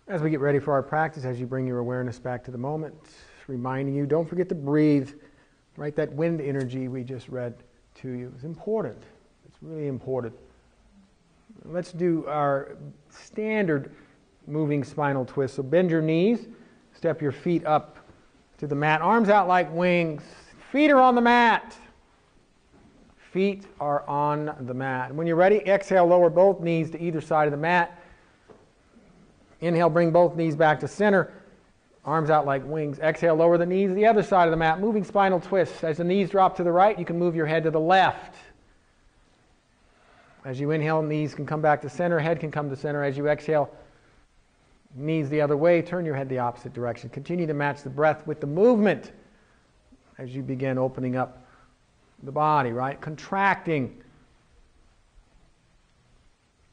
As we get ready for our practice, as you bring your awareness back to the moment, reminding you, don't forget to breathe. Right, that wind energy we just read to you is important. It's really important. Let's do our standard moving spinal twist. So bend your knees, step your feet up to the mat, arms out like wings. Feet are on the mat. Feet are on the mat. When you're ready, exhale, lower both knees to either side of the mat. Inhale, bring both knees back to center. Arms out like wings. Exhale, lower the knees to the other side of the mat. Moving spinal twist. As the knees drop to the right, you can move your head to the left. As you inhale, knees can come back to center, head can come to center. As you exhale, knees the other way, turn your head the opposite direction. Continue to match the breath with the movement as you begin opening up the body, right? Contracting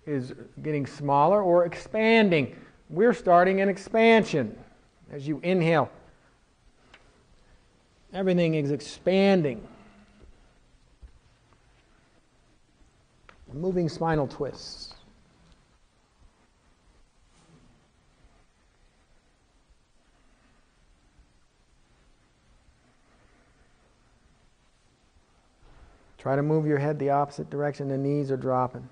is getting smaller or expanding. We're starting an expansion. As you inhale, everything is expanding. Moving spinal twists. Try to move your head the opposite direction. The knees are dropping.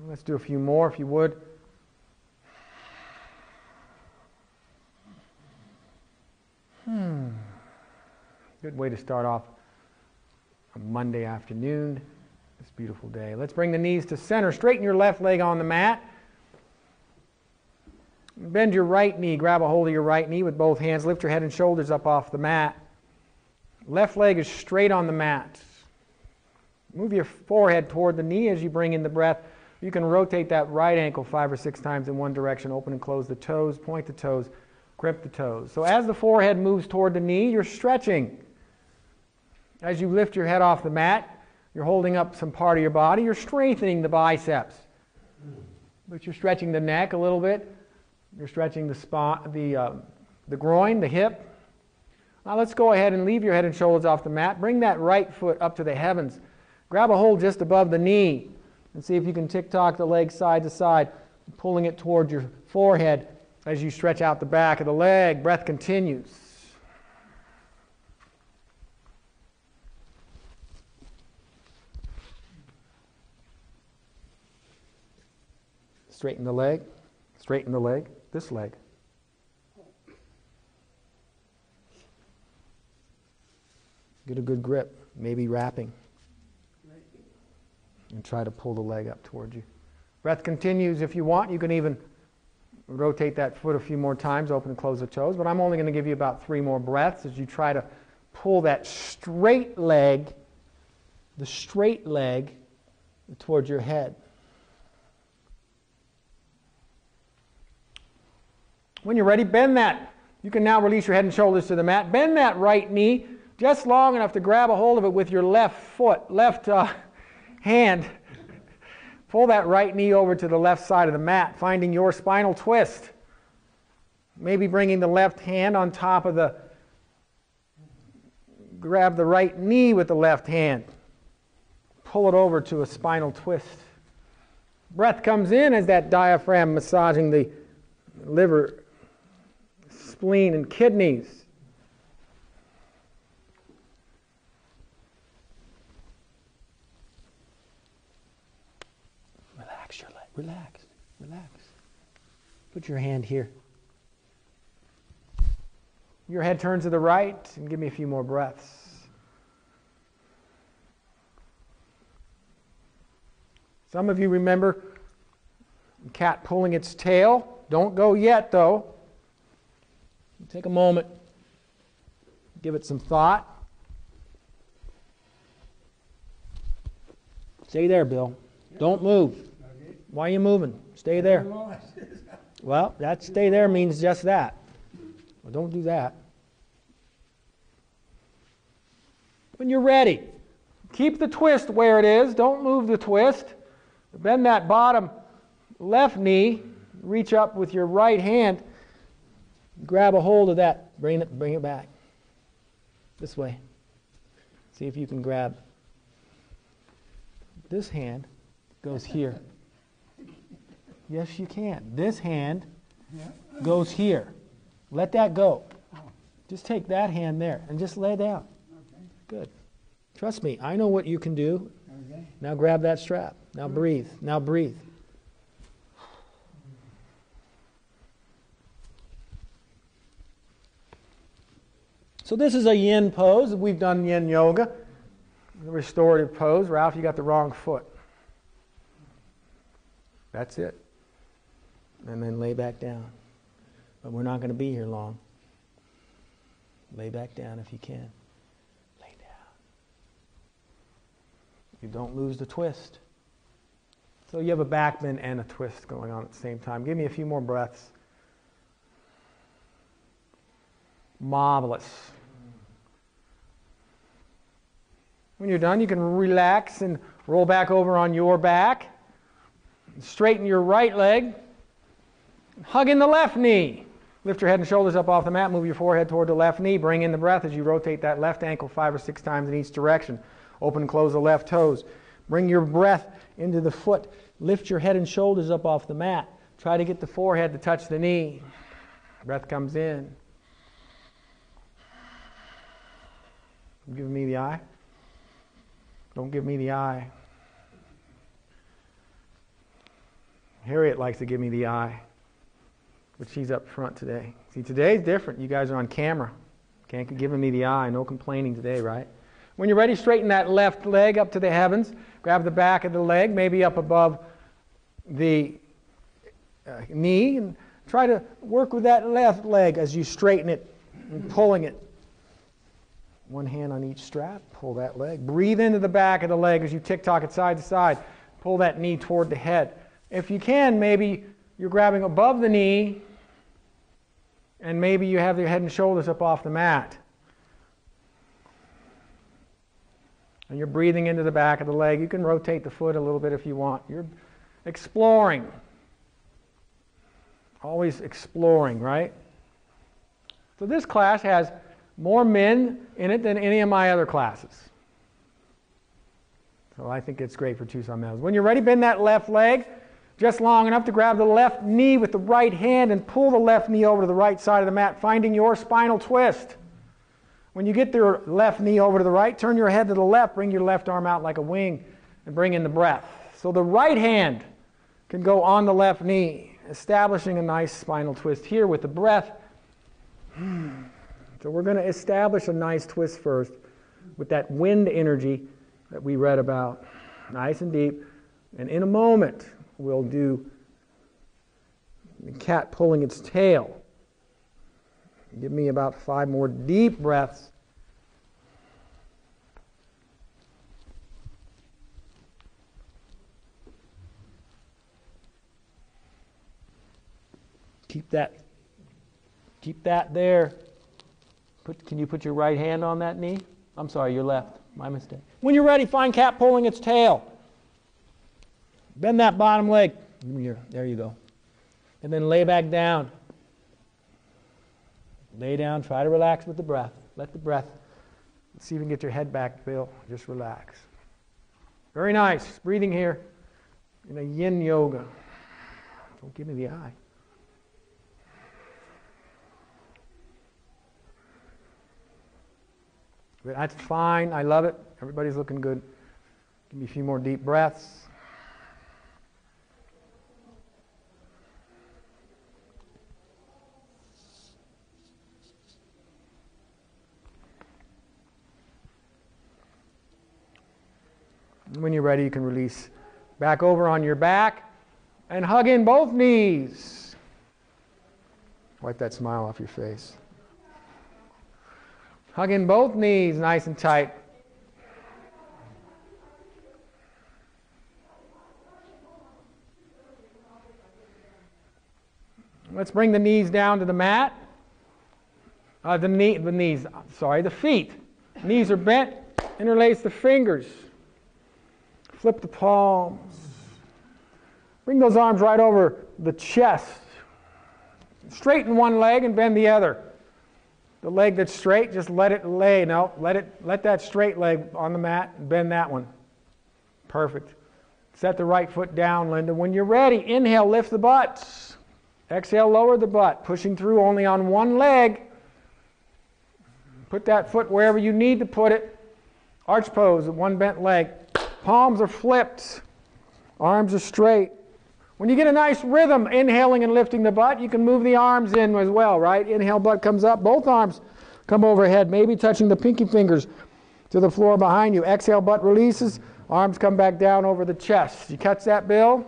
Let's do a few more, if you would. Good way to start off a Monday afternoon, this beautiful day. Let's bring the knees to center. Straighten your left leg on the mat. Bend your right knee. Grab a hold of your right knee with both hands. Lift your head and shoulders up off the mat. Left leg is straight on the mat. Move your forehead toward the knee as you bring in the breath. You can rotate that right ankle 5 or 6 times in one direction. Open and close the toes. Point the toes. Grip the toes. So as the forehead moves toward the knee, you're stretching. As you lift your head off the mat, you're holding up some part of your body. You're strengthening the biceps. But you're stretching the neck a little bit. You're stretching the spine, the groin, the hip. Now let's go ahead and leave your head and shoulders off the mat. Bring that right foot up to the heavens. Grab a hold just above the knee. And see if you can tick-tock the leg side to side, pulling it toward your forehead as you stretch out the back of the leg. Breath continues. Straighten the leg. Straighten the leg. This leg. Get a good grip, maybe wrapping. And try to pull the leg up towards you. Breath continues. If you want, you can even rotate that foot a few more times, open and close the toes. But I'm only going to give you about 3 more breaths as you try to pull that straight leg, the straight leg, towards your head. When you're ready, bend that. You can now release your head and shoulders to the mat. Bend that right knee just long enough to grab a hold of it with your left foot, left hand. Pull that right knee over to the left side of the mat, finding your spinal twist. Maybe bringing the left hand on top of the... Grab the right knee with the left hand. Pull it over to a spinal twist. Breath comes in as that diaphragm massaging the liver, spleen, and kidneys. Relax your leg. Relax. Relax. Put your hand here. Your head turns to the right, and give me a few more breaths. Some of you remember the cat pulling its tail. Don't go yet, though. Take a moment. Give it some thought. Stay there, Bill. Don't move. Why are you moving? Stay there. Well, that stay there means just that. Well, don't do that. When you're ready, keep the twist where it is. Don't move the twist. Bend that bottom left knee. Reach up with your right hand. Grab a hold of that. Bring it back. This way. See if you can grab this hand, goes here. Yes, you can. This hand goes here. Let that go. Just take that hand there and just lay down. Good. Trust me, I know what you can do. Now grab that strap. Now breathe. Now breathe. So this is a yin pose. We've done yin yoga, the restorative pose. Ralph, you got the wrong foot. That's it. And then lay back down. But we're not going to be here long. Lay back down if you can. Lay down. You don't lose the twist. So you have a back bend and a twist going on at the same time. Give me a few more breaths. Marvelous. When you're done, you can relax and roll back over on your back. Straighten your right leg. Hug in the left knee. Lift your head and shoulders up off the mat. Move your forehead toward the left knee. Bring in the breath as you rotate that left ankle 5 or 6 times in each direction. Open and close the left toes. Bring your breath into the foot. Lift your head and shoulders up off the mat. Try to get the forehead to touch the knee. Breath comes in. Give me the eye. Don't give me the eye. Harriet likes to give me the eye, but she's up front today. See, today's different. You guys are on camera. Can't be giving me the eye. No complaining today, right? When you're ready, straighten that left leg up to the heavens. Grab the back of the leg, maybe up above the knee, and try to work with that left leg as you straighten it and pulling it. One hand on each strap. Pull that leg. Breathe into the back of the leg as you tick-tock it side to side. Pull that knee toward the head. If you can, maybe you're grabbing above the knee, and maybe you have your head and shoulders up off the mat. And you're breathing into the back of the leg. You can rotate the foot a little bit if you want. You're exploring. Always exploring, right? So this class has more men in it than any of my other classes. So I think it's great for Tucson males. When you're ready, bend that left leg just long enough to grab the left knee with the right hand and pull the left knee over to the right side of the mat, finding your spinal twist. When you get your left knee over to the right, turn your head to the left, bring your left arm out like a wing, and bring in the breath. So the right hand can go on the left knee, establishing a nice spinal twist here with the breath. So we're going to establish a nice twist first with that wind energy that we read about, nice and deep. And in a moment, we'll do the cat pulling its tail. Give me about 5 more deep breaths. Keep that there. Can you put your right hand on that knee? I'm sorry, your left. My mistake. When you're ready, find cat pulling its tail. Bend that bottom leg. There you go. And then lay back down. Lay down. Try to relax with the breath. Let the breath. Let's see if you can get your head back, Bill. Just relax. Very nice. Breathing here in a yin yoga. Don't give me the eye. That's fine. I love it. Everybody's looking good. Give me a few more deep breaths. When you're ready, you can release back over on your back and hug in both knees. Wipe that smile off your face. Hug in both knees nice and tight. Let's bring the knees down to the mat. The feet. Knees are bent. Interlace the fingers. Flip the palms. Bring those arms right over the chest. Straighten one leg and bend the other. The leg that's straight, just let it lay. No, let that straight leg on the mat and bend that one. Perfect. Set the right foot down, Linda. When you're ready, inhale, lift the butt. Exhale, lower the butt, pushing through only on one leg. Put that foot wherever you need to put it. Arch pose, one bent leg. Palms are flipped. Arms are straight. When you get a nice rhythm, inhaling and lifting the butt, you can move the arms in as well, right? Inhale, butt comes up. Both arms come overhead, maybe touching the pinky fingers to the floor behind you. Exhale, butt releases. Arms come back down over the chest. You catch that, Bill?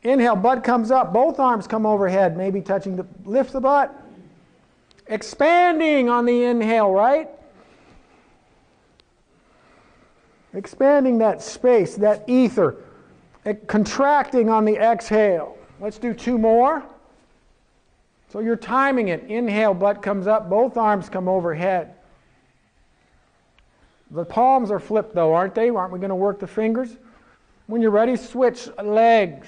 Inhale, butt comes up. Both arms come overhead, maybe touching the... Lift the butt. Expanding on the inhale, right? Expanding that space, that ether. Contracting on the exhale. Let's do 2 more. So you're timing it. Inhale, butt comes up. Both arms come overhead. The palms are flipped though, aren't they? Aren't we going to work the fingers? When you're ready, switch legs.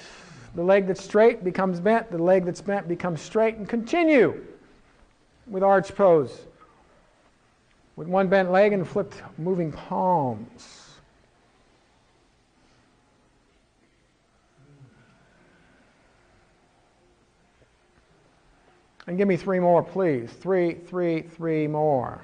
The leg that's straight becomes bent. The leg that's bent becomes straight. And continue with arch pose. With one bent leg and flipped moving palms. And give me 3 more, please. 3 more.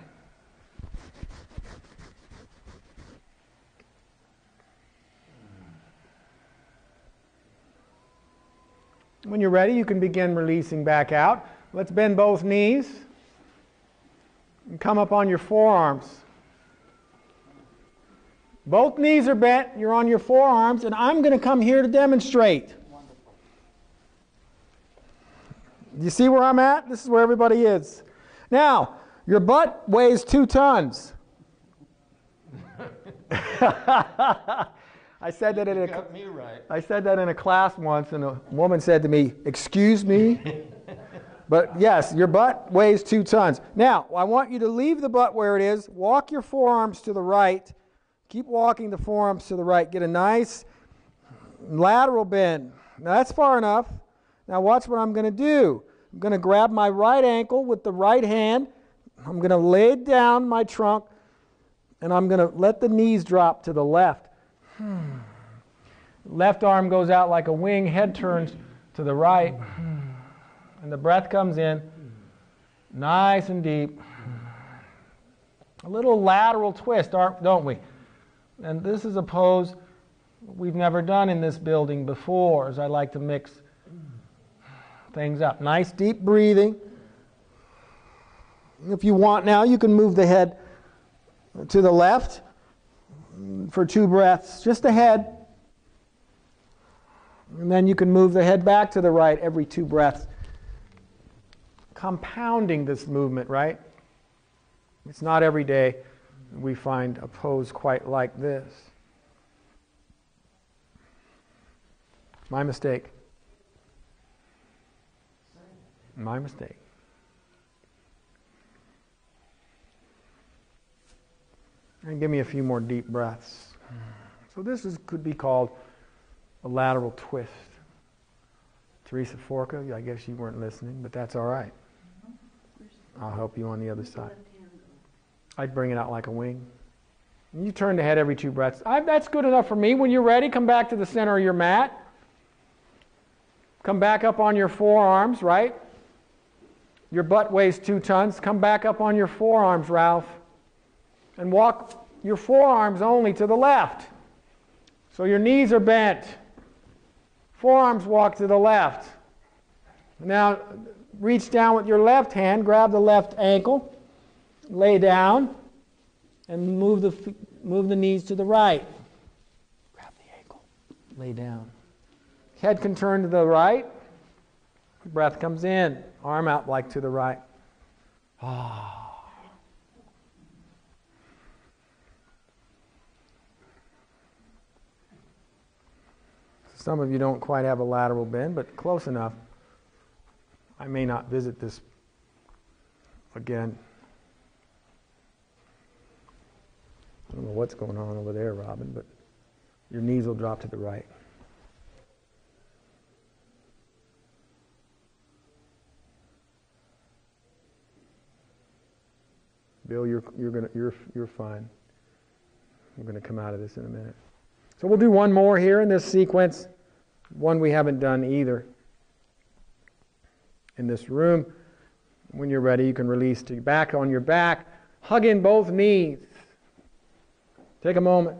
When you're ready, you can begin releasing back out. Let's bend both knees. And come up on your forearms. Both knees are bent. You're on your forearms. And I'm going to come here to demonstrate. You see where I'm at? This is where everybody is. Now, your butt weighs 2 tons. I said that I said that in a class once, and a woman said to me, "Excuse me?" But yes, your butt weighs 2 tons. Now, I want you to leave the butt where it is. Walk your forearms to the right. Keep walking the forearms to the right. Get a nice lateral bend. Now, that's far enough. Now watch what I'm going to do. I'm going to grab my right ankle with the right hand. I'm going to lay down my trunk, and I'm going to let the knees drop to the left. Left arm goes out like a wing, head turns to the right, and the breath comes in, nice and deep. A little lateral twist, don't we? And this is a pose we've never done in this building before, as I like to mix things up. Nice deep breathing. If you want now, you can move the head to the left for 2 breaths, just the head. And then you can move the head back to the right every 2 breaths. Compounding this movement, right? It's not every day we find a pose quite like this. My mistake. My mistake. And give me a few more deep breaths. So this could be called a lateral twist. Teresa Forca, I guess you weren't listening, but that's all right. I'll help you on the other side. I'd bring it out like a wing. And you turn the head every 2 breaths. That's good enough for me. When you're ready, come back to the center of your mat. Come back up on your forearms, right? Your butt weighs 2 tons. Come back up on your forearms, Ralph. And walk your forearms only to the left. So your knees are bent. Forearms walk to the left. Now reach down with your left hand, grab the left ankle, lay down, and move the knees to the right. Grab the ankle, lay down. Head can turn to the right. Breath comes in, arm out like to the right. Ah. Some of you don't quite have a lateral bend, but close enough. I may not visit this again. I don't know what's going on over there, Robin, but your knees will drop to the right. Bill, you're fine. We're going to come out of this in a minute. So we'll do one more here in this sequence, one we haven't done either. In this room, when you're ready, you can release to back on your back. Hug in both knees. Take a moment.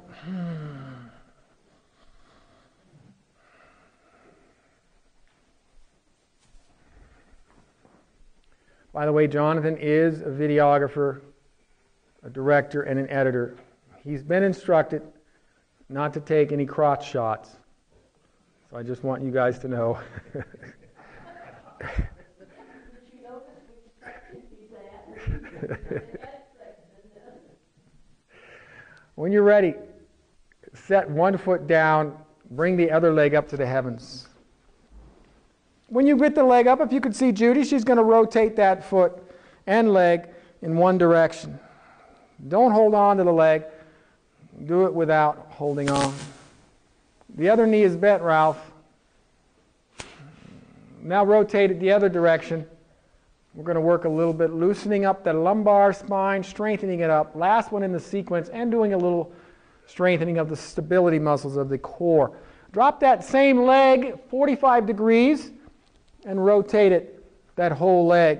By the way, Jonathan is a videographer, a director, and an editor. He's been instructed not to take any crotch shots. So I just want you guys to know. When you're ready, set one foot down, bring the other leg up to the heavens. When you get the leg up, if you could see Judy, she's going to rotate that foot and leg in one direction. Don't hold on to the leg. Do it without holding on. The other knee is bent, Ralph. Now rotate it the other direction. We're going to work a little bit, loosening up the lumbar spine, strengthening it up. Last one in the sequence, and doing a little strengthening of the stability muscles of the core. Drop that same leg 45 degrees and rotate it, that whole leg,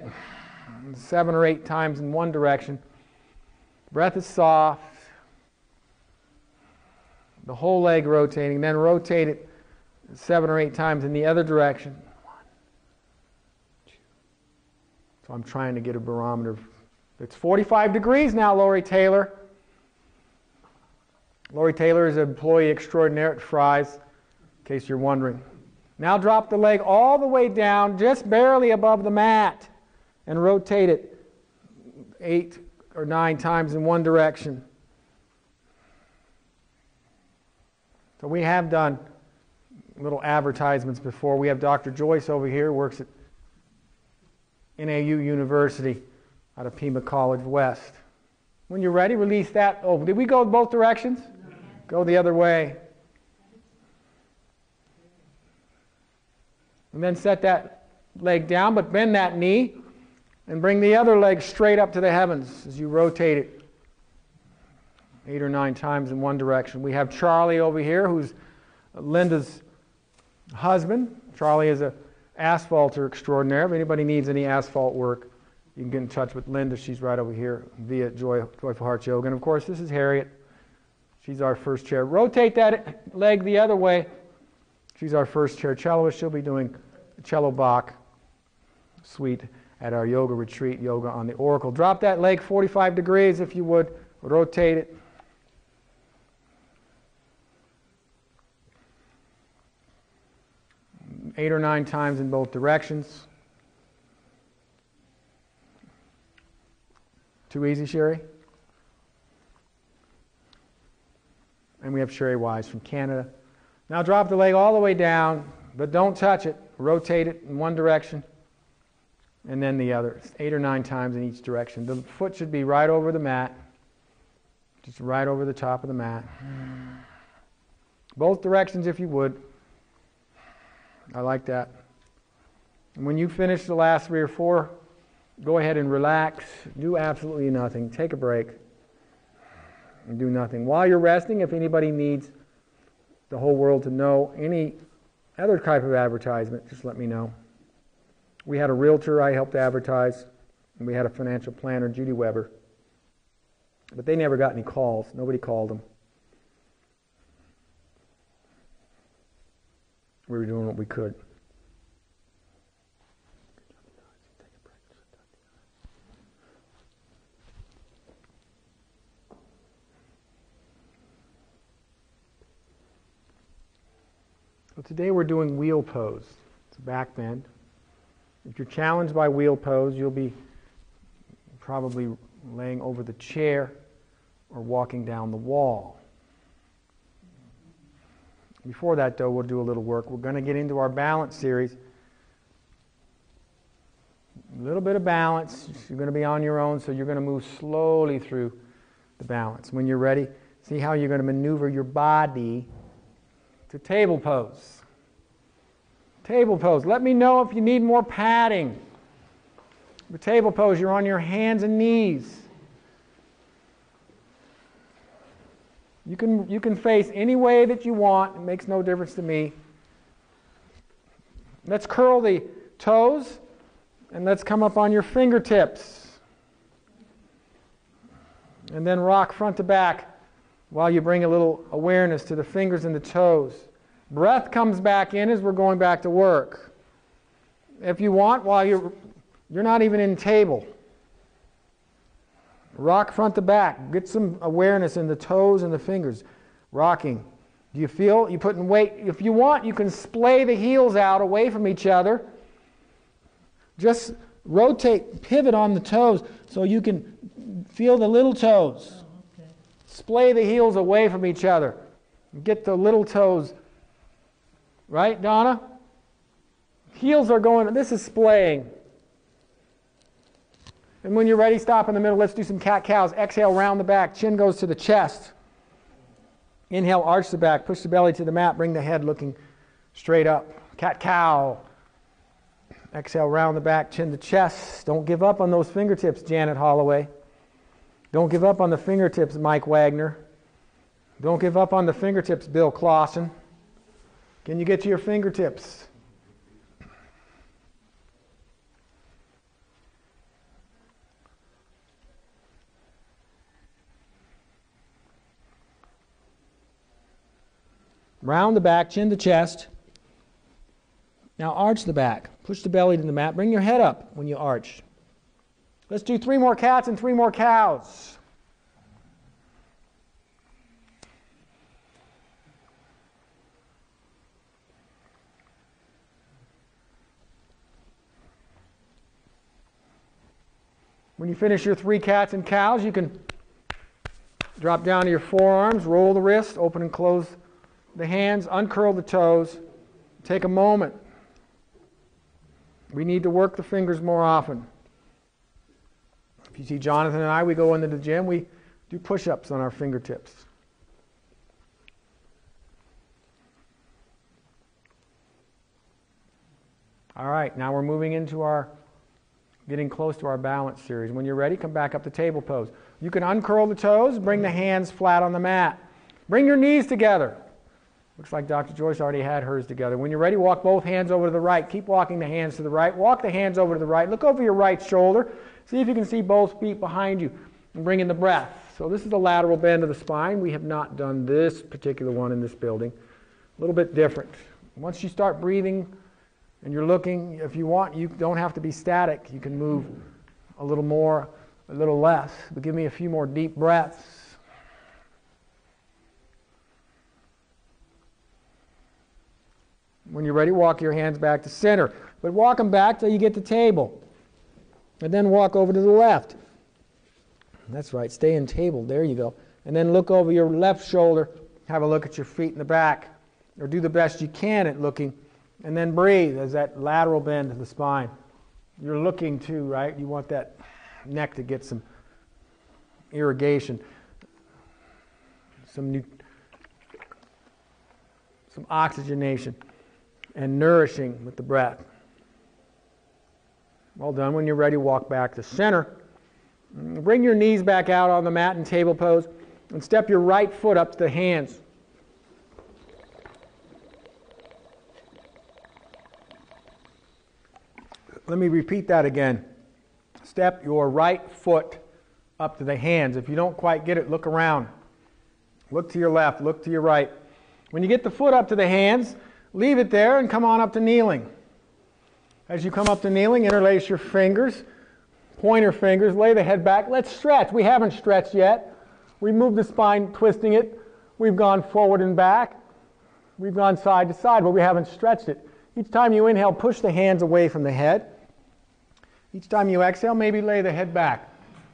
7 or 8 times in one direction. Breath is soft. The whole leg rotating, then rotate it 7 or 8 times in the other direction. 1, 2. So I'm trying to get a barometer. It's 45 degrees now, Lori Taylor. Lori Taylor is an employee extraordinaire at Fry's, in case you're wondering. Now drop the leg all the way down, just barely above the mat, and rotate it 8 or 9 times in one direction. So we have done little advertisements before. We have Dr. Joyce over here, works at NAU University out of Pima College West. When you're ready, release that. Oh, did we go both directions? No. Go the other way. And then set that leg down, but bend that knee and bring the other leg straight up to the heavens as you rotate it 8 or 9 times in one direction. We have Charlie over here, who's Linda's husband. Charlie is an asphalter extraordinaire. If anybody needs any asphalt work, you can get in touch with Linda. She's right over here via Joyful Heart Yoga. And of course, this is Harriet. She's our first chair. Rotate that leg the other way. She's our first chair celloist. She'll be doing the cello Bach suite at our yoga retreat, Yoga on the Oracle. Drop that leg 45 degrees if you would. Rotate it. Eight or 9 times in both directions. Too easy, Sherry? And we have Sherry Wise from Canada. Now drop the leg all the way down, but don't touch it. Rotate it in one direction and then the other. 8 or 9 times in each direction. The foot should be right over the mat, just right over the top of the mat. Both directions if you would. I like that. And when you finish the last 3 or 4, go ahead and relax. Do absolutely nothing. Take a break and do nothing. While you're resting, if anybody needs the whole world to know any other type of advertisement, just let me know. We had a realtor I helped advertise, and we had a financial planner, Judy Weber. But they never got any calls. Nobody called them. We were doing what we could. So today we're doing wheel pose. It's a back bend. If you're challenged by wheel pose, you'll be probably laying over the chair or walking down the wall. Before that, though, we'll do a little work. We're going to get into our balance series. A little bit of balance. You're going to be on your own, so you're going to move slowly through the balance. When you're ready, see how you're going to maneuver your body to table pose. Table pose. Let me know if you need more padding. For table pose, you're on your hands and knees. You can face any way that you want. It makes no difference to me. Let's curl the toes, and let's come up on your fingertips. And then rock front to back while you bring a little awareness to the fingers and the toes. Breath comes back in as we're going back to work. If you want, while you're not even in table, rock front to back. Get some awareness in the toes and the fingers. Rocking. Do you feel? You putting weight. If you want, you can splay the heels out away from each other. Just rotate, pivot on the toes so you can feel the little toes. Oh, okay. Splay the heels away from each other. Get the little toes. Right, Donna? Heels are going, this is splaying. And when you're ready, stop in the middle. Let's do some cat-cows. Exhale, round the back. Chin goes to the chest. Inhale, arch the back. Push the belly to the mat. Bring the head looking straight up. Cat-cow. Exhale, round the back. Chin to chest. Don't give up on those fingertips, Janet Holloway. Don't give up on the fingertips, Mike Wagner. Don't give up on the fingertips, Bill Clausen. Can you get to your fingertips? Round the back, chin to chest. Now arch the back. Push the belly to the mat. Bring your head up when you arch. Let's do 3 more cats and 3 more cows. When you finish your 3 cats and cows, you can drop down to your forearms, roll the wrist, open and close the hands, uncurl the toes. Take a moment. We need to work the fingers more often. If you see Jonathan and I, we go into the gym, we do push-ups on our fingertips. All right, now we're moving into our getting close to our balance series. When you're ready, come back up to table pose. You can uncurl the toes, bring the hands flat on the mat. Bring your knees together. Looks like Dr. Joyce already had hers together. When you're ready, walk both hands over to the right. Keep walking the hands to the right. Walk the hands over to the right. Look over your right shoulder. See if you can see both feet behind you. And bring in the breath. So this is the lateral bend of the spine. We have not done this particular one in this building. A little bit different. Once you start breathing and you're looking, if you want, you don't have to be static. You can move a little more, a little less. But give me a few more deep breaths. When you're ready, walk your hands back to center. But walk them back till you get to table. And then walk over to the left. That's right, stay in table. There you go. And then look over your left shoulder. Have a look at your feet in the back. Or do the best you can at looking. And then breathe as that lateral bend of the spine. You're looking too, right? You want that neck to get some irrigation. Some oxygenation. And nourishing with the breath. Well done. When you're ready, walk back to center. Bring your knees back out on the mat in table pose and step your right foot up to the hands. Let me repeat that again. Step your right foot up to the hands. If you don't quite get it, look around. Look to your left, look to your right. When you get the foot up to the hands, leave it there and come on up to kneeling. As you come up to kneeling, interlace your fingers, pointer fingers, lay the head back. Let's stretch. We haven't stretched yet. We moved the spine, twisting it. We've gone forward and back. We've gone side to side, but we haven't stretched it. Each time you inhale, push the hands away from the head. Each time you exhale, maybe lay the head back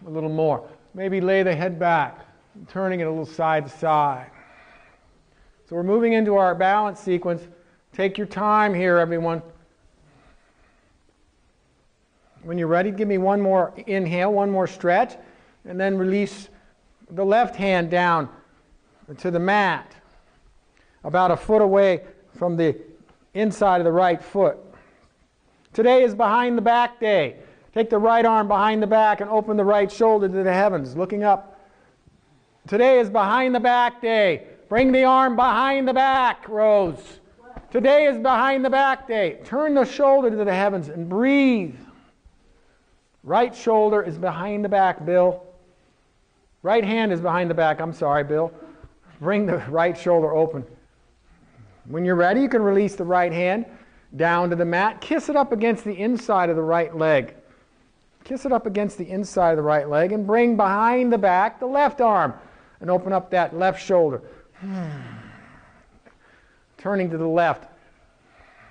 a little more. Maybe lay the head back, turning it a little side to side. So we're moving into our balance sequence. Take your time here, everyone. When you're ready, give me one more inhale, one more stretch, and then release the left hand down to the mat, about a foot away from the inside of the right foot. Today is behind the back day. Take the right arm behind the back and open the right shoulder to the heavens, looking up. Today is behind the back day. Bring the arm behind the back, Rose. Today is behind the back day. Turn the shoulder to the heavens and breathe. Right shoulder is behind the back, Bill. Right hand is behind the back. I'm sorry, Bill. Bring the right shoulder open. When you're ready, you can release the right hand down to the mat. Kiss it up against the inside of the right leg. Kiss it up against the inside of the right leg and bring behind the back the left arm and open up that left shoulder. Turning to the left.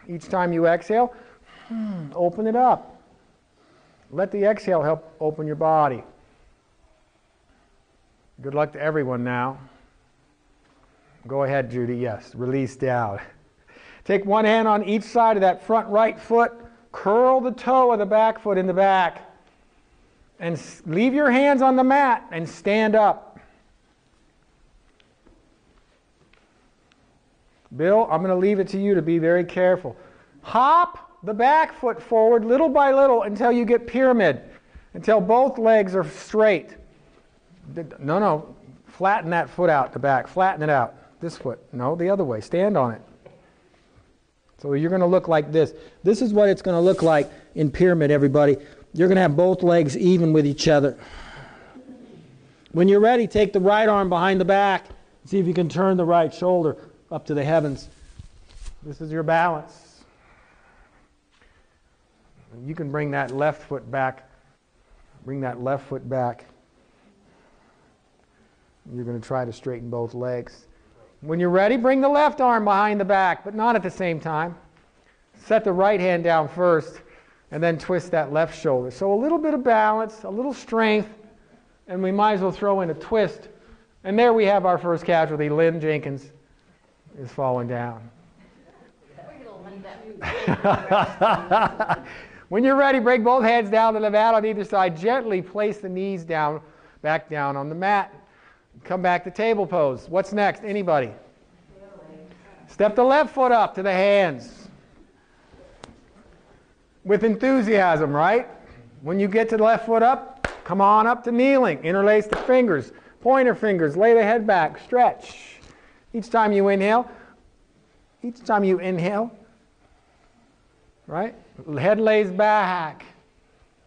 Each time you exhale, open it up. Let the exhale help open your body. Good luck to everyone now. Go ahead, Judy. Yes, release down. Take one hand on each side of that front right foot. Curl the toe of the back foot in the back. And leave your hands on the mat and stand up. Bill, I'm going to leave it to you to be very careful. Hop the back foot forward little by little until you get pyramid, until both legs are straight. No, flatten that foot out the back. Flatten it out. This foot. No, the other way. Stand on it. So you're going to look like this. This is what it's going to look like in pyramid, everybody. You're going to have both legs even with each other. When you're ready, take the right arm behind the back. See if you can turn the right shoulder up to the heavens. This is your balance. You can bring that left foot back. Bring that left foot back. You're going to try to straighten both legs. When you're ready, bring the left arm behind the back, but not at the same time. Set the right hand down first, and then twist that left shoulder. So a little bit of balance, a little strength, and we might as well throw in a twist. And there we have our first casualty. Lynn Jenkins is falling down. When you're ready, bring both hands down to the mat on either side. Gently place the knees down, back down on the mat. Come back to table pose. What's next? Anybody? Step the left foot up to the hands. With enthusiasm, right? When you get to the left foot up, come on up to kneeling. Interlace the fingers. Pointer fingers. Lay the head back. Stretch. Each time you inhale, right? Head lays back.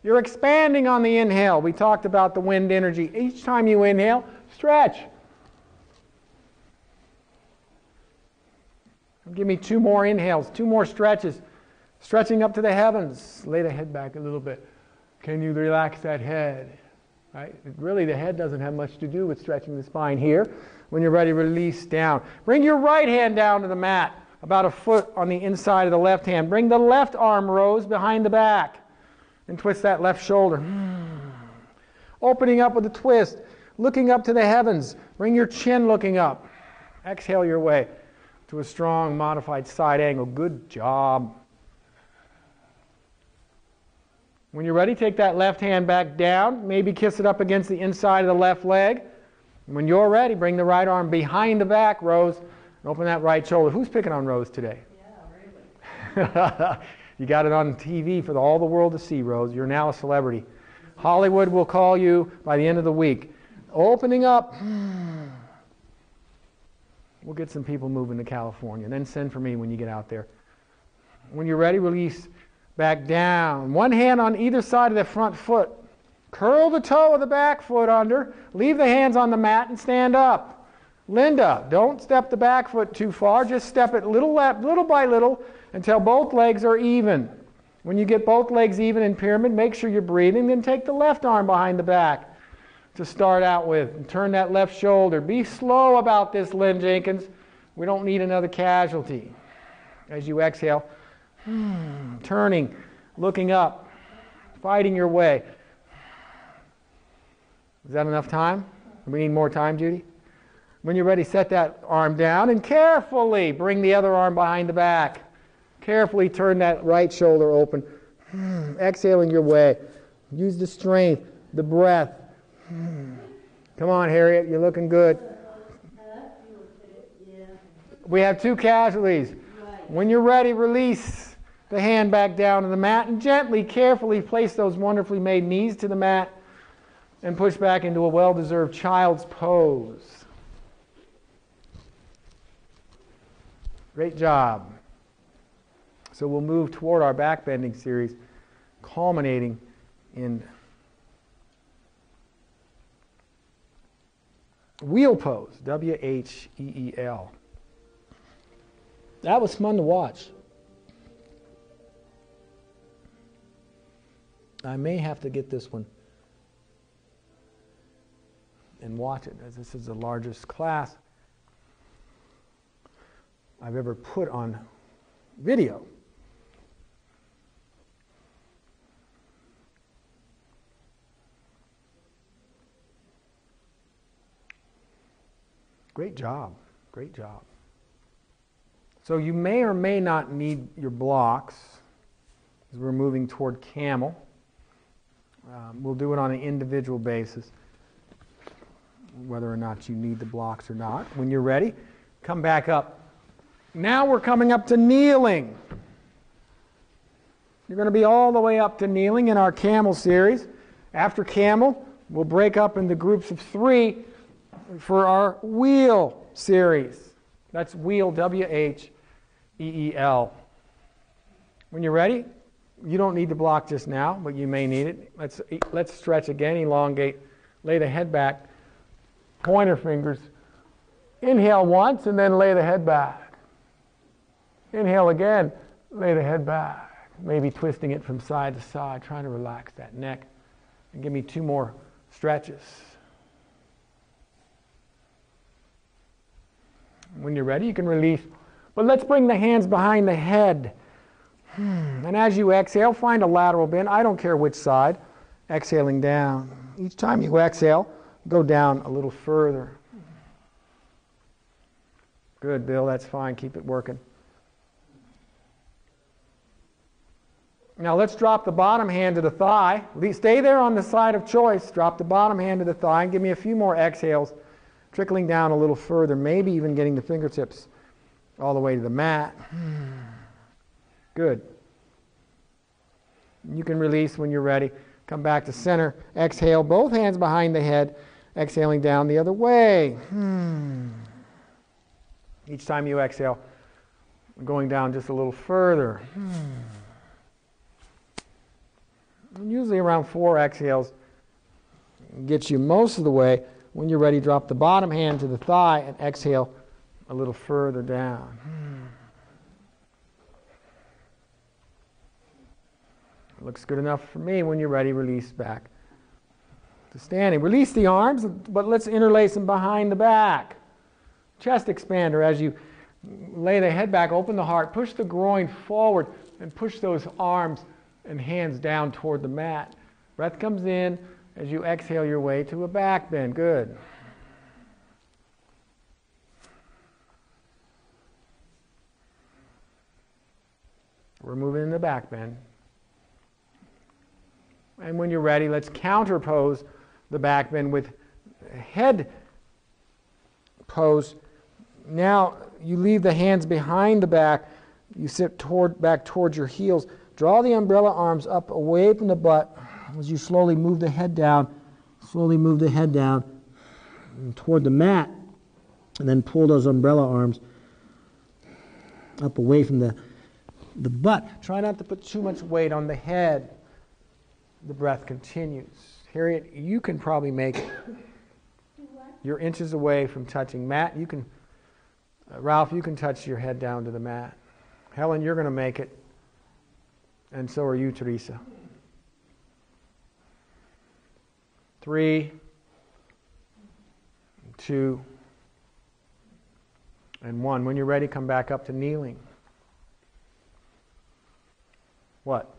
You're expanding on the inhale. We talked about the wind energy. Each time you inhale, stretch. Give me 2 more inhales, 2 more stretches. Stretching up to the heavens. Lay the head back a little bit. Can you relax that head? Right? Really, the head doesn't have much to do with stretching the spine here. When you're ready, release down. Bring your right hand down to the mat, about a foot on the inside of the left hand. Bring the left arm, Rose, behind the back. And twist that left shoulder. Opening up with a twist. Looking up to the heavens. Bring your chin looking up. Exhale your way to a strong modified side angle. Good job. When you're ready, take that left hand back down. Maybe kiss it up against the inside of the left leg. When you're ready, bring the right arm behind the back, Rose, and open that right shoulder. Who's picking on Rose today? Yeah, really. You got it on TV for all the world to see, Rose. You're now a celebrity. Hollywood will call you by the end of the week. Opening up. We'll get some people moving to California. And then send for me when you get out there. When you're ready, release back down. One hand on either side of the front foot. Curl the toe of the back foot under. Leave the hands on the mat and stand up. Linda, don't step the back foot too far. Just step it little by little until both legs are even. When you get both legs even in pyramid, make sure you're breathing. Then take the left arm behind the back to start out with. And turn that left shoulder. Be slow about this, Lynn Jenkins. We don't need another casualty. As you exhale, turning, looking up, fighting your way. Is that enough time? Do we need more time, Judy? When you're ready, set that arm down and carefully bring the other arm behind the back. Carefully turn that right shoulder open. Exhaling your way. Use the strength, the breath. Come on, Harriet, you're looking good. We have 2 casualties. When you're ready, release the hand back down to the mat and gently, carefully place those wonderfully made knees to the mat. and push back into a well-deserved child's pose. Great job. So we'll move toward our back bending series, culminating in wheel pose, W-H-E-E-L. That was fun to watch. I may have to get this one and watch it, as this is the largest class I've ever put on video. Great job. Great job. So you may or may not need your blocks as we're moving toward camel. We'll do it on an individual basis, whether or not you need the blocks or not. When you're ready, come back up. Now we're coming up to kneeling. You're going to be all the way up to kneeling in our camel series. After camel, we'll break up into groups of 3 for our wheel series. That's wheel, W-H-E-E-L. When you're ready, you don't need the block just now, but you may need it. Let's stretch again, elongate, lay the head back, pointer fingers. Inhale once and then lay the head back. Inhale again, lay the head back. Maybe twisting it from side to side, trying to relax that neck. And give me 2 more stretches. When you're ready, you can release. But let's bring the hands behind the head. And as you exhale, find a lateral bend. I don't care which side. Exhaling down. Each time you exhale, go down a little further. Good, Bill. That's fine. Keep it working. Now let's drop the bottom hand to the thigh. Stay there on the side of choice. Drop the bottom hand to the thigh and give me a few more exhales, trickling down a little further, maybe even getting the fingertips all the way to the mat. Good. You can release when you're ready. Come back to center. Exhale, both hands behind the head. Exhaling down the other way. Each time you exhale, going down just a little further. Usually around 4 exhales gets you most of the way. When you're ready, drop the bottom hand to the thigh and exhale a little further down. Looks good enough for me. When you're ready, release back to standing. Release the arms, but let's interlace them behind the back. Chest expander. As you lay the head back, open the heart, push the groin forward, and push those arms and hands down toward the mat. Breath comes in as you exhale your way to a back bend. Good. We're moving in the back bend. And when you're ready, let's counterpose the back bend with head pose. Now you leave the hands behind the back. You sit back towards your heels. Draw the umbrella arms up away from the butt as you slowly move the head down. Slowly move the head down toward the mat. And then pull those umbrella arms up away from the butt. Try not to put too much weight on the head. The breath continues. Harriet, you can probably make it. You're inches away from touching mat. You can, Ralph, you can touch your head down to the mat. Helen, you're going to make it. And so are you, Teresa. 3, 2, and 1. When you're ready, come back up to kneeling. What?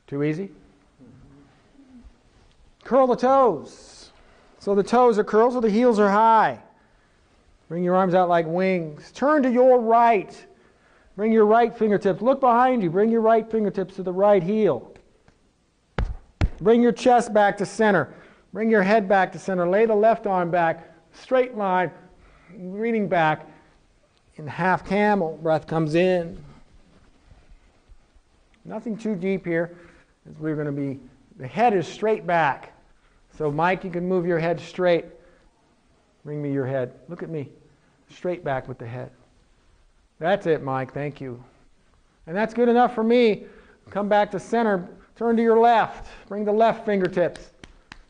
Too easy? Curl the toes. So the toes are curled, so the heels are high. Bring your arms out like wings. Turn to your right. Bring your right fingertips. Look behind you. Bring your right fingertips to the right heel. Bring your chest back to center. Bring your head back to center. Lay the left arm back. Straight line. Leaning back. In half camel. Breath comes in. Nothing too deep here. As we're going to be, the head is straight back. So Mike, you can move your head straight. Bring me your head. Look at me. Straight back with the head. That's it, Mike. Thank you. And that's good enough for me. Come back to center. Turn to your left. Bring the left fingertips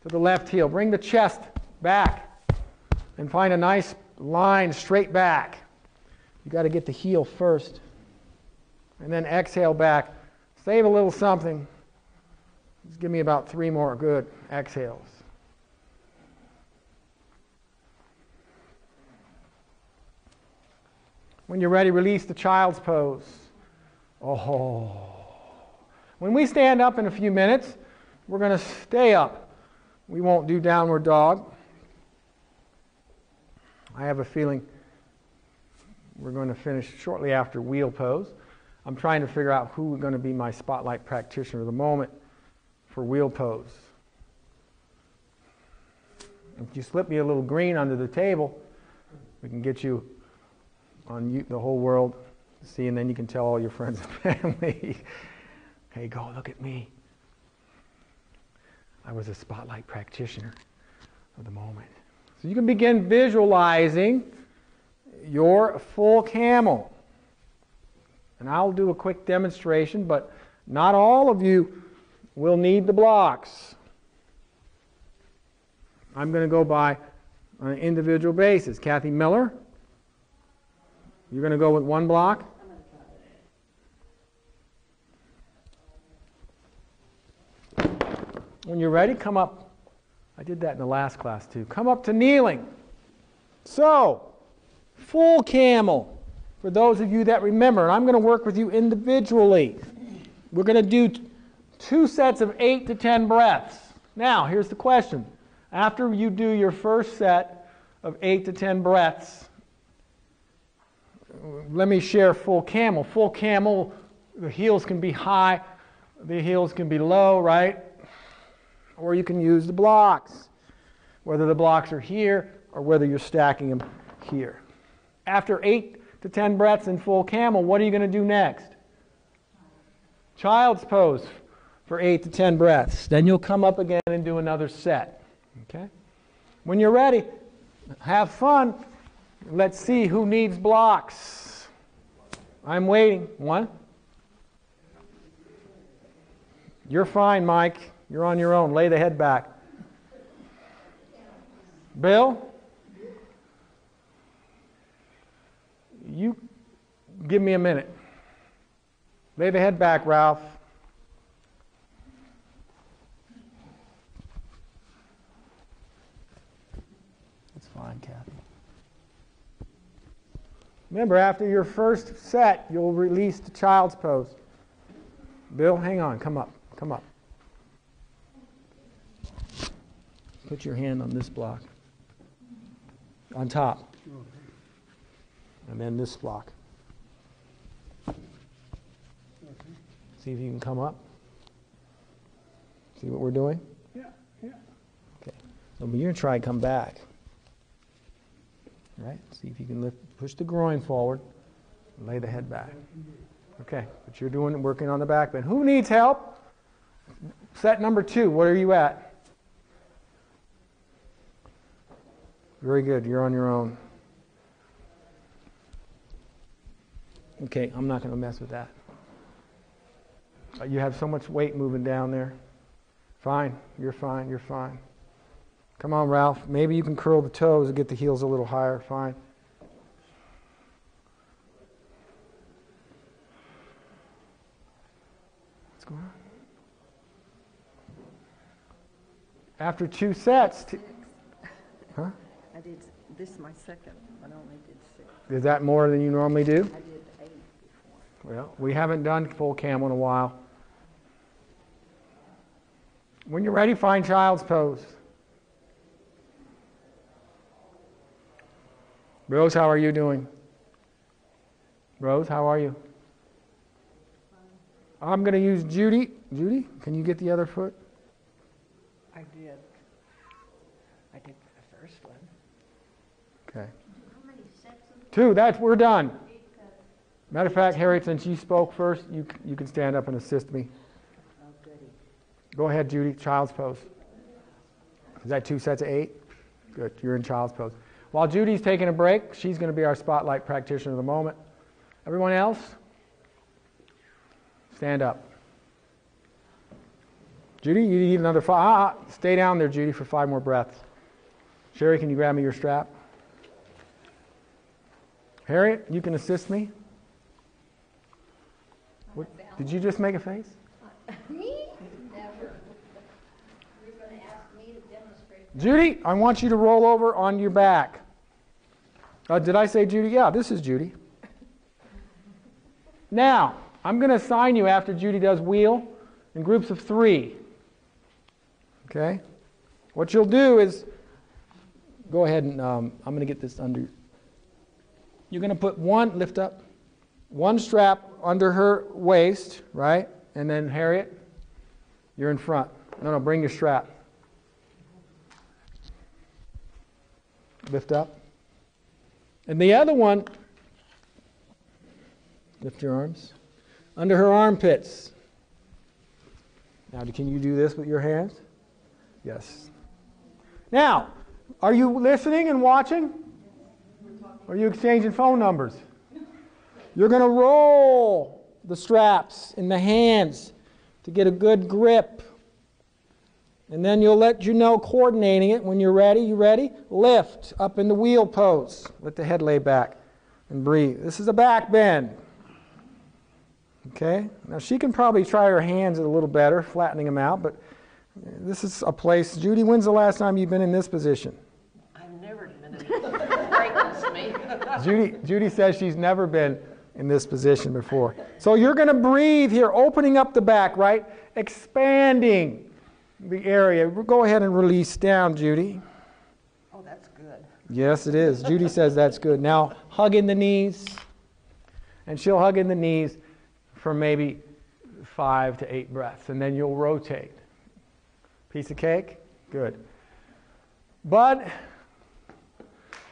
to the left heel. Bring the chest back. And find a nice line straight back. You got to get the heel first. And then exhale back. Save a little something. Just give me about 3 more good exhales. When you're ready, release the child's pose. Oh. When we stand up in a few minutes, we're going to stay up. We won't do downward dog. I have a feeling we're going to finish shortly after wheel pose. I'm trying to figure out who's going to be my spotlight practitioner of the moment for wheel pose. If you slip me a little green under the table, we can get you on the whole world to see, and then you can tell all your friends and family, hey, go look at me. I was a spotlight practitioner of the moment. So you can begin visualizing your full camel. And I'll do a quick demonstration, but not all of you will need the blocks. I'm going to go by on an individual basis. Kathy Miller, you're going to go with 1 block? When you're ready, come up. I did that in the last class too. Come up to kneeling. So, full camel. For those of you that remember, and I'm going to work with you individually. We're going to do 2 sets of 8 to 10 breaths. Now, here's the question. After you do your first set of 8 to 10 breaths, let me share full camel. Full camel, the heels can be high, the heels can be low, right? Or you can use the blocks, whether the blocks are here or whether you're stacking them here. After 8 to 10 breaths in full camel, what are you going to do next? Child's pose for 8 to 10 breaths. Then you'll come up again and do another set. Okay? When you're ready, have fun. Let's see who needs blocks. I'm waiting. 1. You're fine, Mike. You're on your own. Lay the head back. Bill? You give me a minute. Lay the head back, Ralph. That's fine, Kathy. Remember, after your first set, you'll release the child's pose. Bill, hang on. Come up. Come up. Put your hand on this block. On top. And then this block. See if you can come up. See what we're doing? Yeah, yeah. Okay. So you're going to try and come back. Right? See if you can push the groin forward and lay the head back. Okay. But you're working on the back bend. Who needs help? Set number 2. What are you at? Very good. You're on your own. Okay, I'm not going to mess with that. You have so much weight moving down there. Fine. You're fine. You're fine. Come on, Ralph. Maybe you can curl the toes and get the heels a little higher. Fine. What's going on? After 2 sets... Huh? I did this my second, but I only did 6. Is that more than you normally do? I did 8 before. Well, we haven't done full camel in a while. When you're ready, find child's pose. Rose, how are you doing? Rose, how are you? I'm going to use Judy. Judy, can you get the other foot? I did. I did the first one. Okay. 2, we're done. Matter of fact, Harriet, since you spoke first, you can stand up and assist me. Oh, goody. Go ahead, Judy, child's pose. Is that 2 sets of 8? Good. You're in child's pose. While Judy's taking a break, she's going to be our spotlight practitioner of the moment. Everyone else, stand up. Judy, you need another 5. Stay down there, Judy, for 5 more breaths. Sherry, can you grab me your strap? Harriet, you can assist me. What, did you just make a face? Me? Never. You're going to ask me to demonstrate. Judy, I want you to roll over on your back. Did I say Judy? Yeah, this is Judy. Now, I'm going to assign you after Judy does wheel in groups of 3. Okay? What you'll do is, go ahead and, I'm going to get this under. You're going to put lift up, one strap under her waist, right? And then Harriet, you're in front. No, bring your strap. Lift up. And the other one, lift your arms, under her armpits. Now, can you do this with your hands? Yes. Now, are you listening and watching? Or are you exchanging phone numbers? You're going to roll the straps in the hands to get a good grip. And then you'll let you know coordinating it when you're ready. You ready? Lift up in the wheel pose. Let the head lay back and breathe. This is a back bend. Okay? Now she can probably try her hands a little better, flattening them out, but this is a place. Judy, when's the last time you've been in this position? I've never been in this. Judy says she's never been in this position before. So you're going to breathe here, opening up the back, right? Expanding the area. Go ahead and release down, Judy. Oh, that's good. Yes, it is. Judy says that's good. Now, hug in the knees. And she'll hug in the knees for maybe 5 to 8 breaths. And then you'll rotate. Piece of cake? Good. Bud,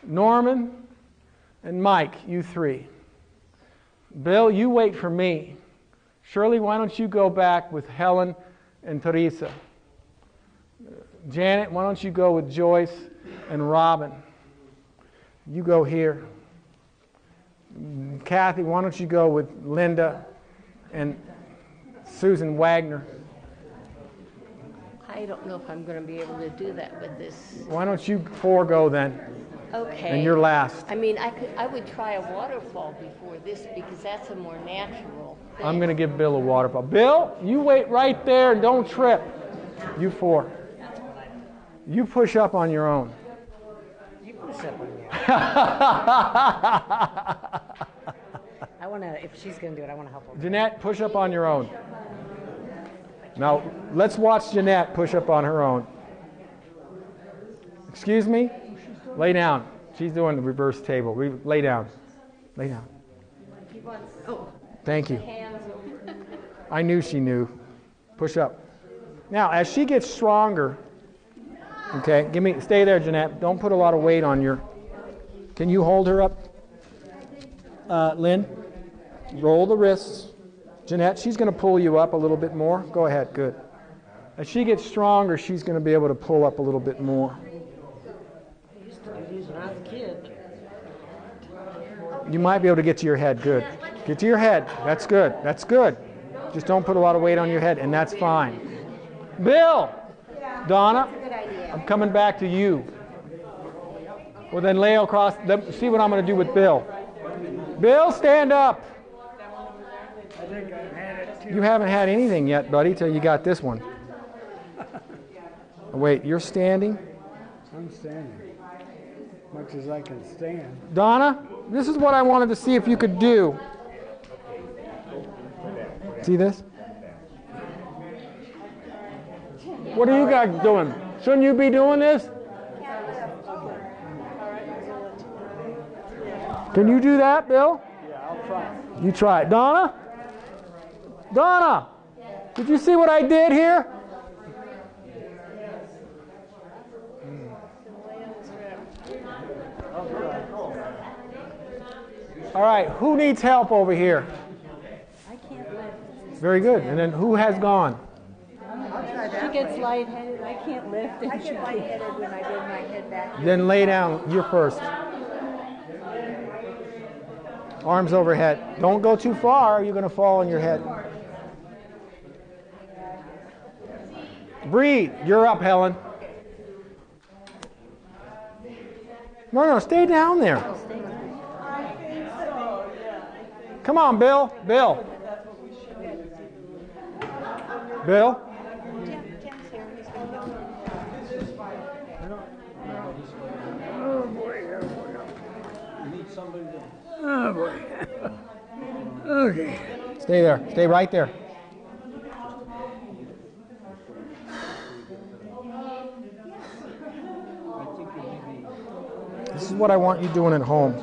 Norman, and Mike, you 3. Bill, you wait for me. Shirley, why don't you go back with Helen and Teresa? Janet, why don't you go with Joyce and Robin? You go here. Kathy, why don't you go with Linda and Susan Wagner? I don't know if I'm going to be able to do that with this. Why don't you 4 go then? Okay. And you're last. I mean, I would try a waterfall before this because that's a more natural thing. I'm going to give Bill a waterfall. Bill, you wait right there and don't trip. You 4. You push up on your own. You push up on me. I want to, if she's going to do it, I want to help her. Jeanette, push up on your own. Now, let's watch Jeanette push up on her own. Excuse me? Lay down. She's doing the reverse table. Lay down. Lay down. Thank you. I knew she knew. Push up. Now, as she gets stronger, okay, stay there, Jeanette. Don't put a lot of weight on your. Can you hold her up? Lynn, roll the wrists. Jeanette, she's going to pull you up a little bit more. Go ahead, good. As she gets stronger, she's going to be able to pull up a little bit more. I used to do these when I was a kid. You might be able to get to your head, good. Get to your head, that's good, that's good. Just don't put a lot of weight on your head, and that's fine. Bill! Donna, I'm coming back to you. Well, then lay across, see what I'm going to do with Bill. Bill, stand up. You haven't had anything yet, buddy, till you got this one. Wait, you're standing? I'm standing, much as I can stand. Donna, this is what I wanted to see if you could do. See this? What are you guys doing? Shouldn't you be doing this? Can you do that, Bill? Yeah, I'll try. You try it. Donna? Donna, did you see what I did here? All right, who needs help over here? I can't lift. Very good. And then who has gone? I'll try. Try She that gets way. lightheaded, I can't lift. I get lightheaded when I bend my head back. Then lay down. You're first. Arms overhead. Don't go too far. You're going to fall on your head. Breathe. You're up, Helen. No, stay down there. Come on, Bill. Bill. Bill. Tim's here. He's going to help. Oh boy, oh boy. Okay. Stay there. Stay right there. This is what I want you doing at home.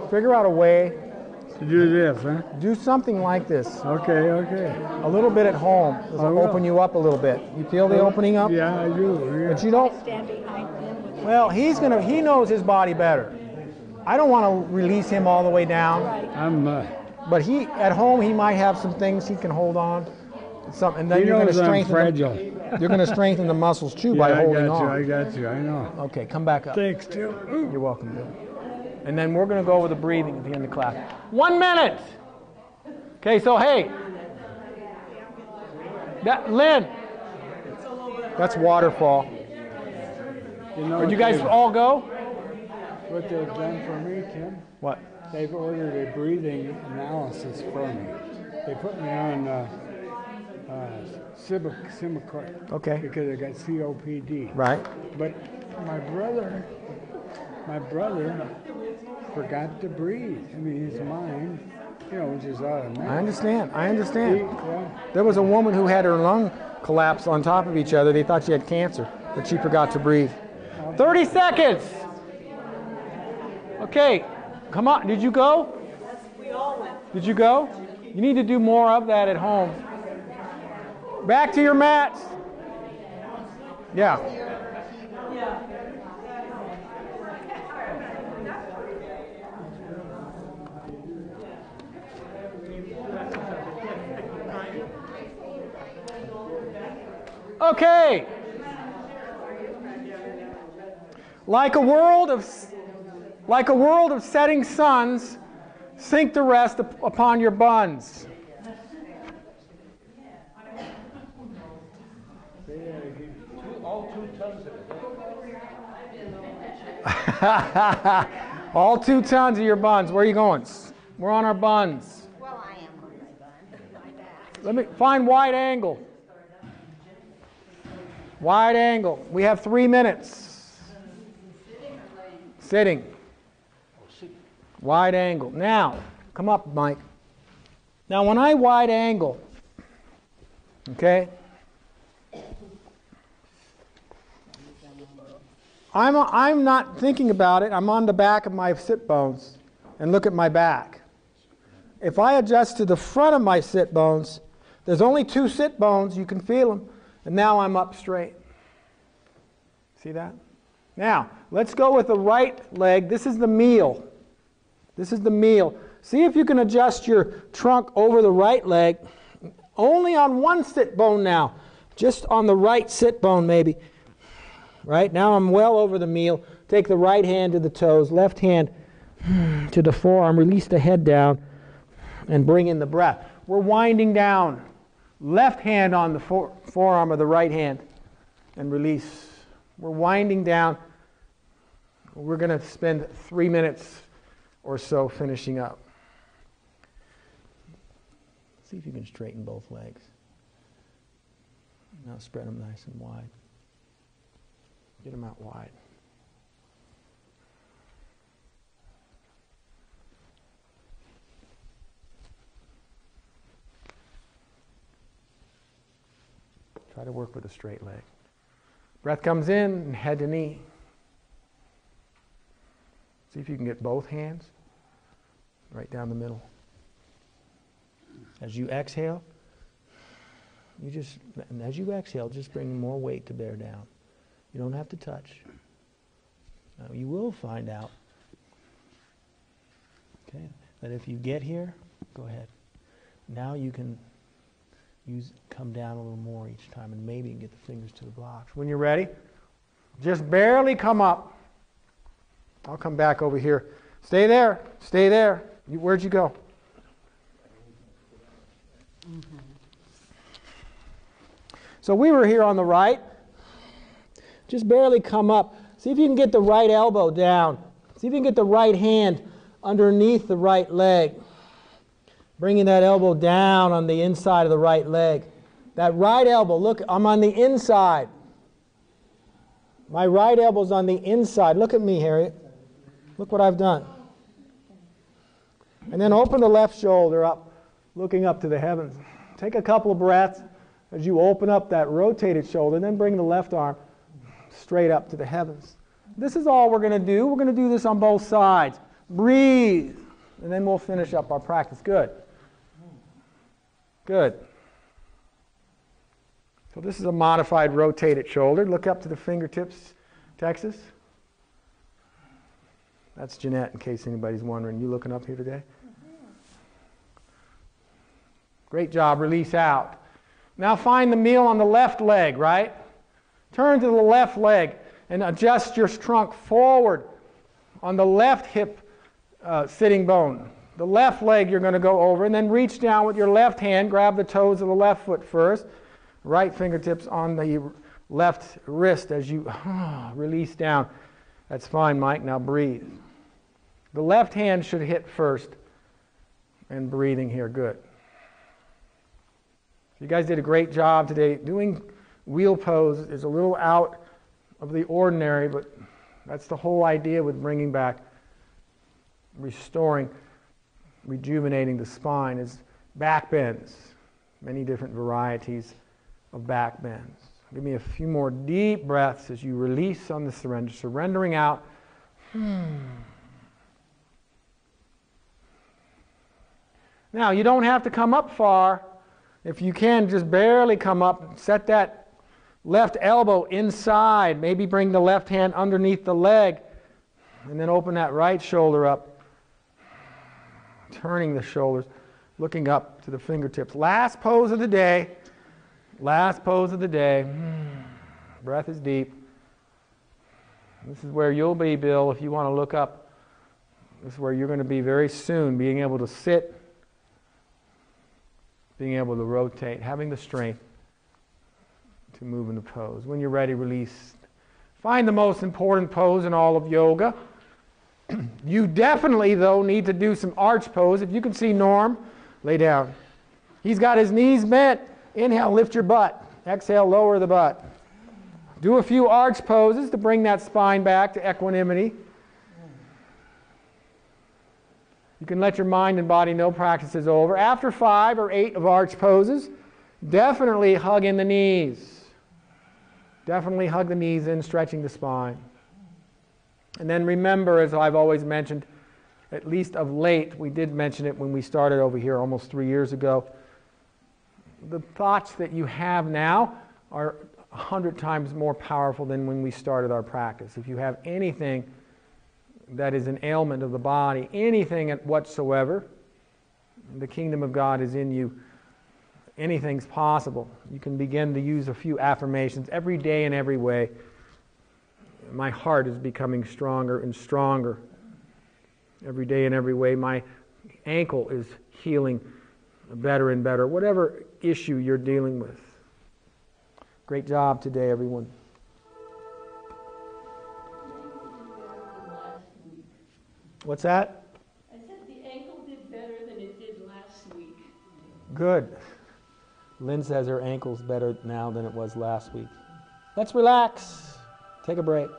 Figure out a way To do this, huh? do something like this. Okay. A little bit at home. This I will will. open you up a little bit. You feel the opening up? Yeah, I do. But you don't. Stand behind him with Well, he knows his body better. I don't want to release him all the way down. I'm, But at home, he might have some things he can hold on. And then he you're going to knows I'm strengthen. fragile. You're going to strengthen the muscles too Yeah, by I holding got you, on. I got you, I know. Okay, come back up. Thanks, Tim. Ooh. You're welcome, Bill. And then we're going to go over the breathing at the end of class. 1 minute. Okay, so hey, Lynn, that's waterfall. You know Did you what guys all go? what they've done for me, Tim? What? They've ordered a breathing analysis for me. They put me on Symbicort Okay. because I got COPD. Right. But my brother forgot to breathe. I mean, his mind, was just automatic. I understand. Yeah. There was a woman who had her lung collapse on top of each other. They thought she had cancer, but she forgot to breathe. 30 seconds. Okay, come on. Did you go? We all went. Did you go? You need to do more of that at home. Back to your mats. Yeah. Okay. Like a world of setting suns, sink the rest upon your buns. All 2 tons of your buns. Where are you going? We're on our buns. Well, I am on my bun, my back. Let me find wide angle. Wide angle. We have 3 minutes. Sitting. Wide angle. Now, come up, Mike. Now, when I wide angle, okay, I'm not thinking about it. I'm on the back of my sit bones and look at my back. If I adjust to the front of my sit bones, there's only 2 sit bones. You can feel them. And now I'm up straight. See that? Now, let's go with the right leg. This is the meal. This is the meal. See if you can adjust your trunk over the right leg. Only on one sit bone now. Just on the right sit bone maybe. Right? Now I'm well over the meal. Take the right hand to the toes, left hand to the forearm. Release the head down and bring in the breath. We're winding down. Left hand on the forearm of the right hand and release. We're winding down. We're going to spend 3 minutes or so finishing up. See if you can straighten both legs. Now spread them nice and wide. Get them out wide. Try to work with a straight leg. Breath comes in, head to knee. See if you can get both hands right down the middle. As you exhale, just bring more weight to bear down. You don't have to touch. Now, you will find out, okay, that if you get here, go ahead. Now you can come down a little more each time, and maybe get the fingers to the blocks. When you're ready, just barely come up. I'll come back over here. Stay there. Stay there. Where'd you go? Mm-hmm. So we were here on the right. Just barely come up. See if you can get the right elbow down. See if you can get the right hand underneath the right leg. Bringing that elbow down on the inside of the right leg. That right elbow, look, I'm on the inside. My right elbow's on the inside. Look at me, Harriet. Look what I've done. And then open the left shoulder up, looking up to the heavens. Take a couple of breaths as you open up that rotated shoulder, and then bring the left arm straight up to the heavens. This is all we're going to do. We're going to do this on both sides. Breathe. And then we'll finish up our practice. Good. Good. So this is a modified rotated shoulder. Look up to the fingertips, Texas. That's Jeanette, in case anybody's wondering. You looking up here today? Great job. Release out. Now find the meal on the left leg, right? Turn to the left leg and adjust your trunk forward on the left hip sitting bone. The left leg you're going to go over, and then reach down with your left hand. Grab the toes of the left foot first. Right fingertips on the left wrist as you release down. That's fine, Mike. Now breathe. The left hand should hit first. And breathing here. Good. You guys did a great job today. Doing wheel pose is a little out of the ordinary, but that's the whole idea with bringing back, restoring, rejuvenating the spine is back bends. Many different varieties of back bends. Give me a few more deep breaths as you release on the surrender, surrendering out. Now, you don't have to come up far. If you can, just barely come up. Set that left elbow inside. Maybe bring the left hand underneath the leg. And then open that right shoulder up. Turning the shoulders, looking up to the fingertips. Last pose of the day. Last pose of the day. Breath is deep. This is where you'll be, Bill, if you want to look up. This is where you're going to be very soon, being able to sit, being able to rotate, having the strength to move in the pose. When you're ready, release. Find the most important pose in all of yoga. You definitely, though, need to do some arch pose. If you can see Norm, lay down. He's got his knees bent. Inhale, lift your butt. Exhale, lower the butt. Do a few arch poses to bring that spine back to equanimity. You can let your mind and body know practice is over. After 5 or 8 of arch poses, definitely hug in the knees. Definitely hug the knees in, stretching the spine. And then remember, as I've always mentioned, at least of late, we did mention it when we started over here almost 3 years ago, the thoughts that you have now are 100 times more powerful than when we started our practice. If you have anything that is an ailment of the body, anything whatsoever, the kingdom of God is in you. Anything's possible. You can begin to use a few affirmations every day in every way. My heart is becoming stronger and stronger. Every day in every way. My ankle is healing better and better. Whatever issue you're dealing with. Great job today, everyone. What's that? I said the ankle did better than it did last week. Good. Lynn says her ankle's better now than it was last week. Let's relax. Take a break.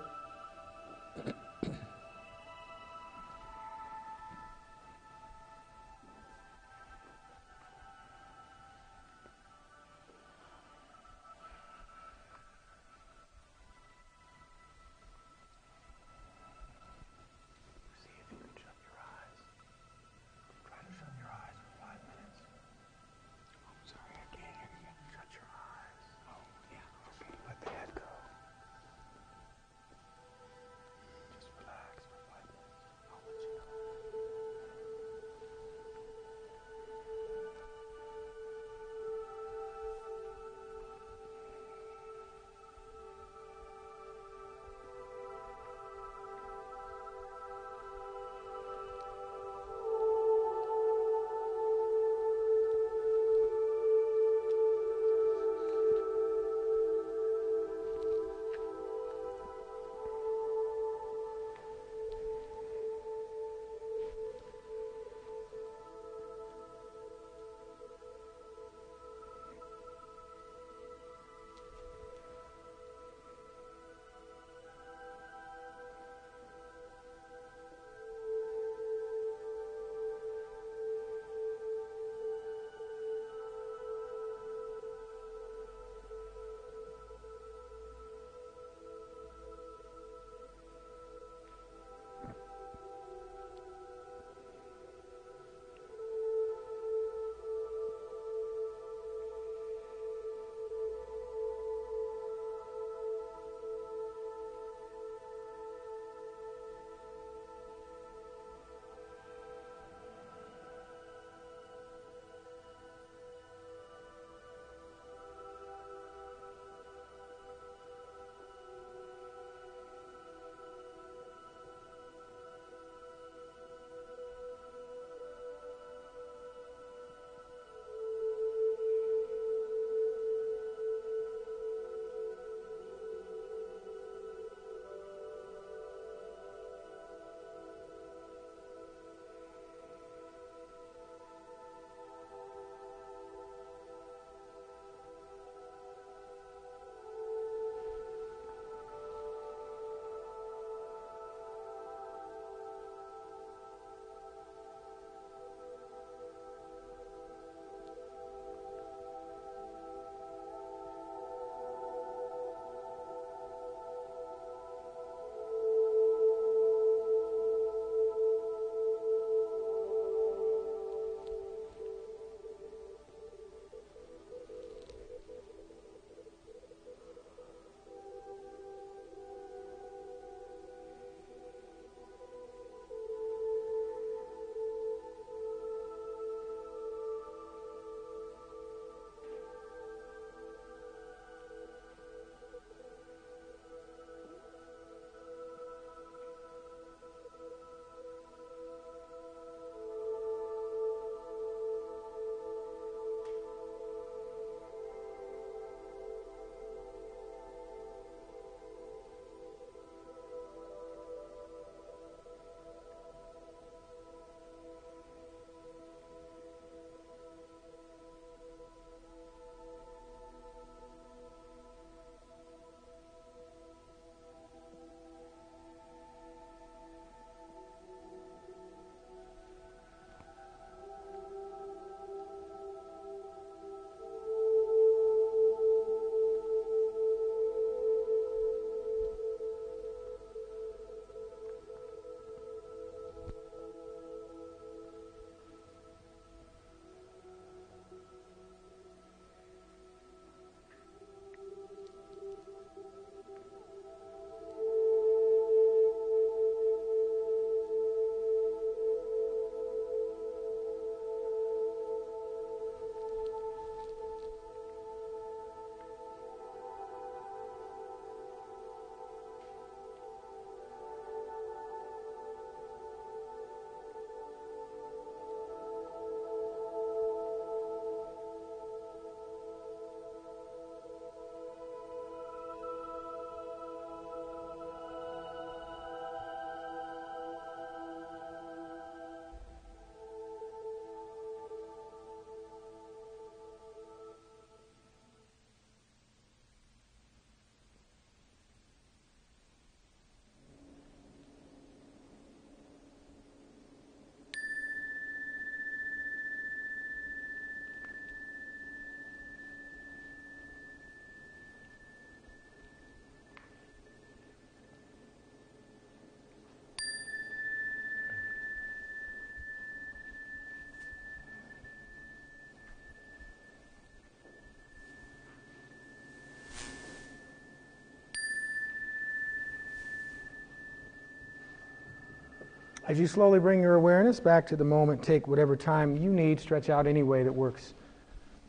As you slowly bring your awareness back to the moment, take whatever time you need, stretch out any way that works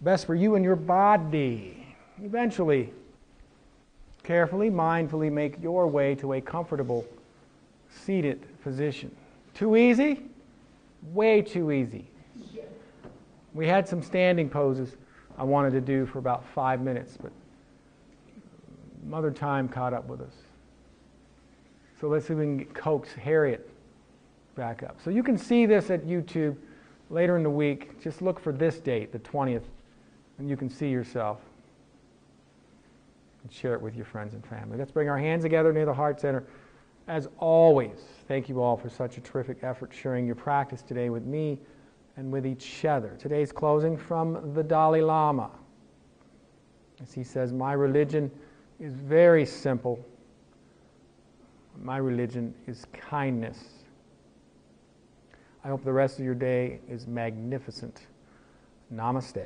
best for you and your body. Eventually, carefully, mindfully make your way to a comfortable seated position. Too easy? Way too easy. We had some standing poses I wanted to do for about 5 minutes, but Mother Time caught up with us. So let's see if we can coax Harriet back up. So you can see this at YouTube later in the week. Just look for this date, the 20th, and you can see yourself and share it with your friends and family. Let's bring our hands together near the heart center. As always, thank you all for such a terrific effort sharing your practice today with me and with each other. Today's closing from the Dalai Lama. As he says, my religion is very simple. My religion is kindness. I hope the rest of your day is magnificent. Namaste.